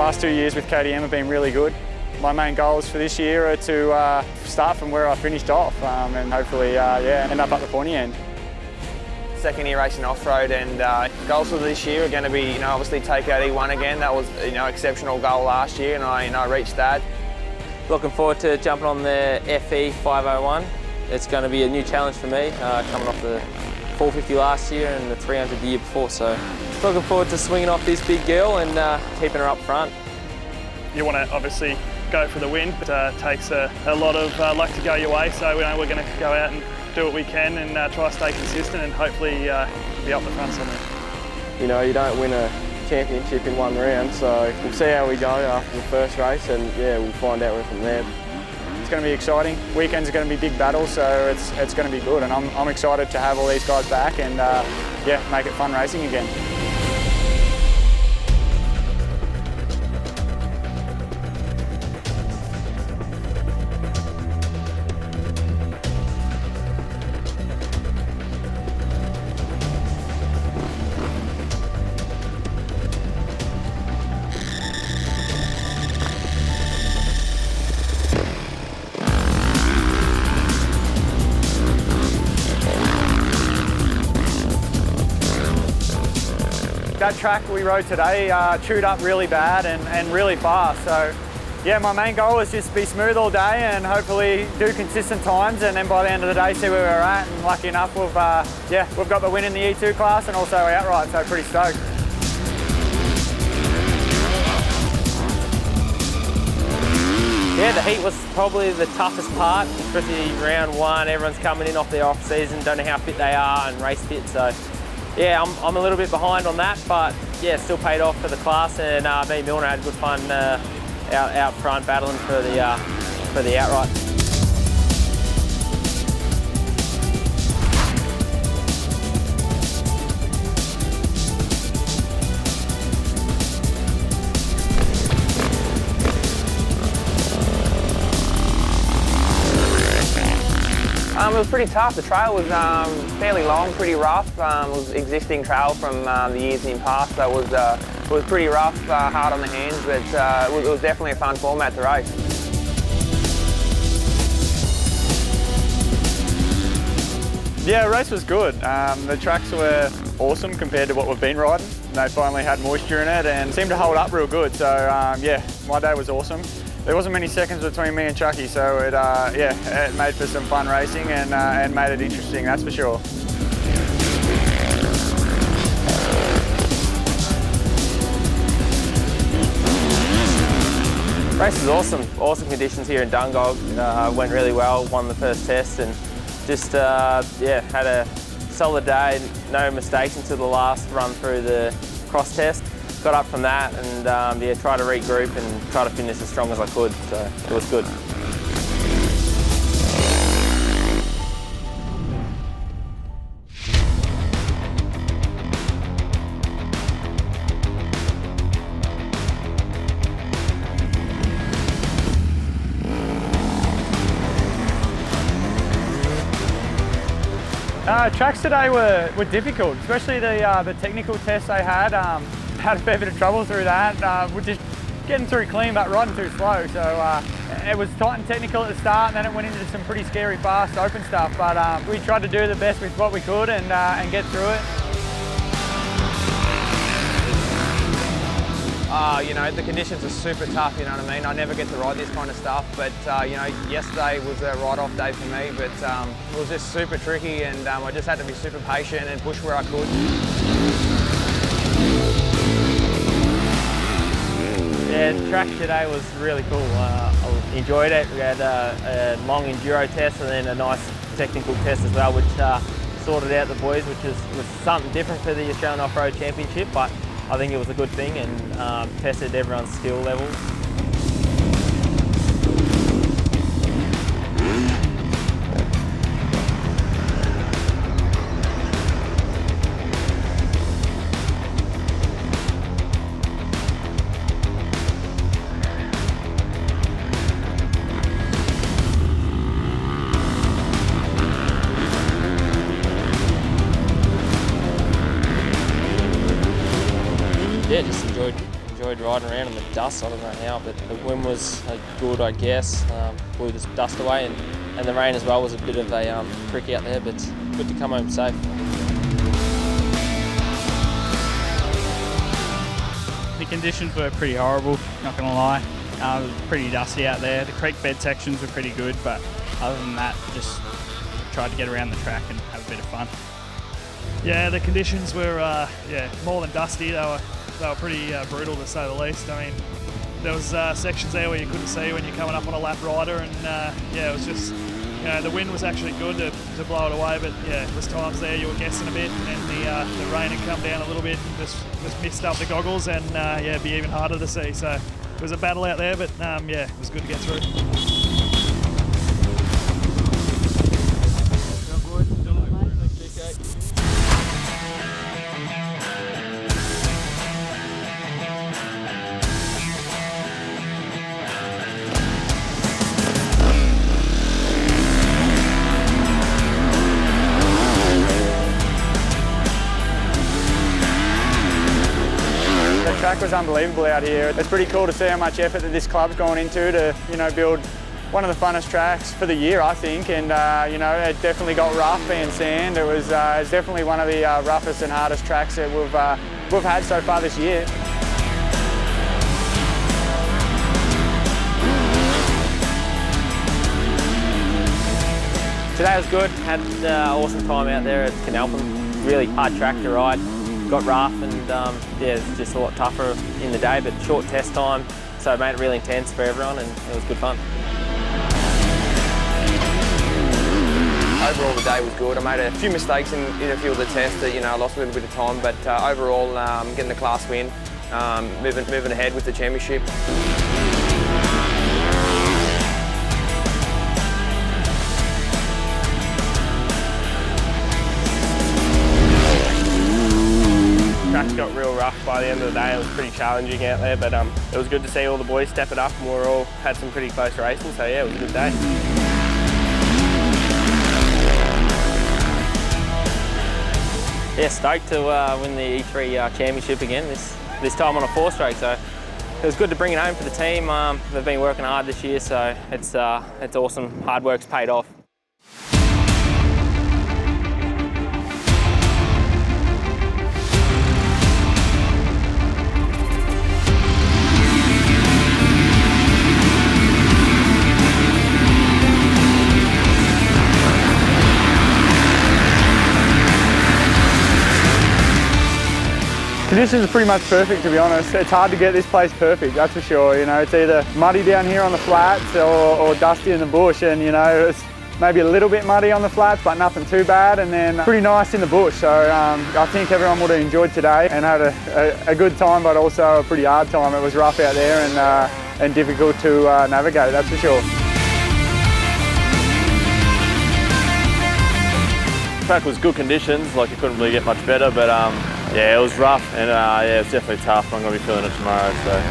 last 2 years with KTM have been really good. My main goals for this year are to start from where I finished off and hopefully end up at the pointy end. Second year racing off-road, and goals for this year are going to be, obviously take out E1 again. That was, exceptional goal last year, and I reached that. Looking forward to jumping on the FE 501. It's going to be a new challenge for me, coming off the 450 last year and the 300 the year before. So looking forward to swinging off this big girl and keeping her up front. You want to obviously go for the win, but it takes a lot of luck to go your way. So we're going to go out and do what we can and try to stay consistent and hopefully be up the front somewhere. You don't win a championship in one round, so we'll see how we go after the first race, and we'll find out from there. It's going to be exciting. Weekends are going to be big battles, so it's going to be good, and I'm excited to have all these guys back and make it fun racing again. That track we rode today chewed up really bad and really fast. So yeah, my main goal is just be smooth all day and hopefully do consistent times, and then by the end of the day see where we're at. And lucky enough, we've got the win in the E2 class and also outright, so pretty stoked. Yeah, the heat was probably the toughest part, especially round one. Everyone's coming in off their off season, don't know how fit they are and race fit. So yeah, I'm a little bit behind on that, but yeah, still paid off for the class, and me and Milner had good fun out front battling for the outright. It was pretty tough. The trail was fairly long, pretty rough. It was existing trail from the years in past, so it was pretty rough, hard on the hands, but it was definitely a fun format to race. Yeah, the race was good. The tracks were awesome compared to what we've been riding. They finally had moisture in it and seemed to hold up real good. So yeah, my day was awesome. There wasn't many seconds between me and Chucky, so it made for some fun racing and made it interesting, that's for sure. Race was awesome. Awesome conditions here in Dungog. Went really well, won the first test, and just had a solid day. No mistakes until the last run through the cross test. Got up from that and tried to regroup and try to finish as strong as I could, so it was good. Tracks today were difficult, especially the technical tests they had. Had a fair bit of trouble through that. We're just getting through clean but riding too slow. So it was tight and technical at the start, and then it went into some pretty scary fast open stuff. But we tried to do the best with what we could and get through it. The conditions are super tough, you know what I mean? I never get to ride this kind of stuff, but yesterday was a ride-off day for me, but it was just super tricky, and I just had to be super patient and push where I could. Yeah, the track today was really cool. I enjoyed it. We had a long enduro test and then a nice technical test as well, which sorted out the boys, which was something different for the Australian Off-Road Championship, but I think it was a good thing and tested everyone's skill levels. Yeah, just enjoyed enjoyed riding around in the dust. I don't know how, but the wind was good, I guess. Blew the dust away, and the rain as well was a bit of a trick out there, but good to come home safe. The conditions were pretty horrible, not going to lie. It was pretty dusty out there. The creek bed sections were pretty good, but other than that, just tried to get around the track and have a bit of fun. Yeah, the conditions were more than dusty. They were pretty brutal, to say the least. I mean, there was sections there where you couldn't see when you're coming up on a lap rider, and it was just, the wind was actually good to blow it away, but yeah, there was times there you were guessing a bit, and then the rain had come down a little bit and just missed up the goggles, and it'd be even harder to see. So it was a battle out there, but it was good to get through. The track was unbelievable out here. It's pretty cool to see how much effort that this club's gone into to, build one of the funnest tracks for the year, I think. And it definitely got rough being sand. It's definitely one of the roughest and hardest tracks that we've had so far this year. Today was good. Had an awesome time out there at Canalpin. Really hard track to ride. Got rough and it's just a lot tougher in the day, but short test time, so it made it really intense for everyone, and it was good fun. Overall, the day was good. I made a few mistakes in a few of the tests that I lost a little bit of time, but overall, getting the class win, moving ahead with the championship. Tracks got real rough by the end of the day. It was pretty challenging out there, but it was good to see all the boys step it up, and we all had some pretty close racing, so yeah, it was a good day. Yeah, stoked to win the E3 championship again, this time on a 4-stroke, so it was good to bring it home for the team. They've been working hard this year, so it's awesome. Hard work's paid off. Conditions are pretty much perfect, to be honest. It's hard to get this place perfect, that's for sure. It's either muddy down here on the flats or dusty in the bush, and it's maybe a little bit muddy on the flats, but nothing too bad, and then pretty nice in the bush. So I think everyone would have enjoyed today and had a good time, but also a pretty hard time. It was rough out there and difficult to navigate, that's for sure. The track was good conditions, like it couldn't really get much better, but it was rough, and it's definitely tough. I'm going to be feeling it tomorrow. So.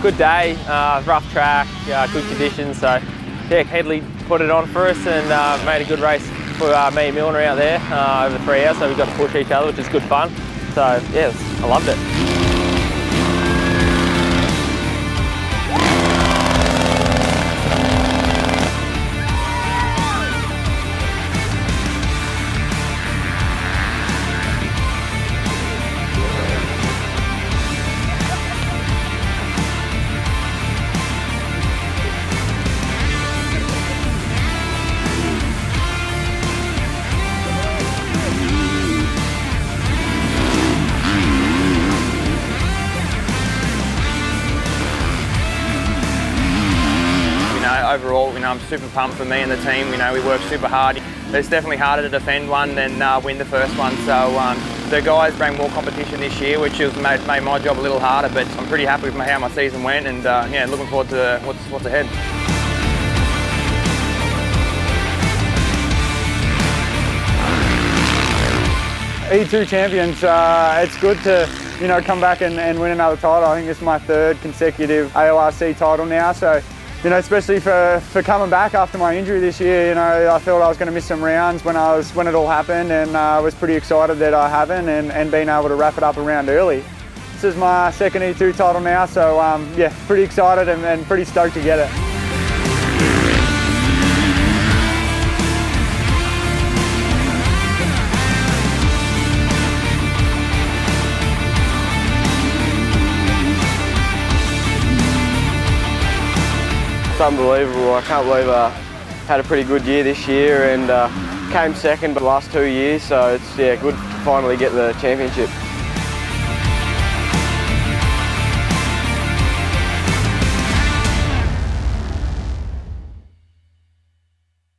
Good day, rough track, good conditions. So yeah, Headley put it on for us and made a good race for me and Milner out there over 3 hours. So we got to push each other, which is good fun. So yeah, I loved it. Overall, I'm super pumped for me and the team. We work super hard. It's definitely harder to defend one than win the first one. So the guys bring more competition this year, which has made my job a little harder. But I'm pretty happy with how my season went, and looking forward to what's ahead. E2 champions, it's good to come back and win another title. I think this is my 3rd consecutive AORC title now, so you know, especially for coming back after my injury this year. You know, I thought I was going to miss some rounds when it all happened, and I was pretty excited that I haven't, and being able to wrap it up a round early. This is my second E2 title now, so yeah, pretty excited and pretty stoked to get it. It's unbelievable. I can't believe I had a pretty good year this year and came second the last 2 years, so it's good to finally get the championship.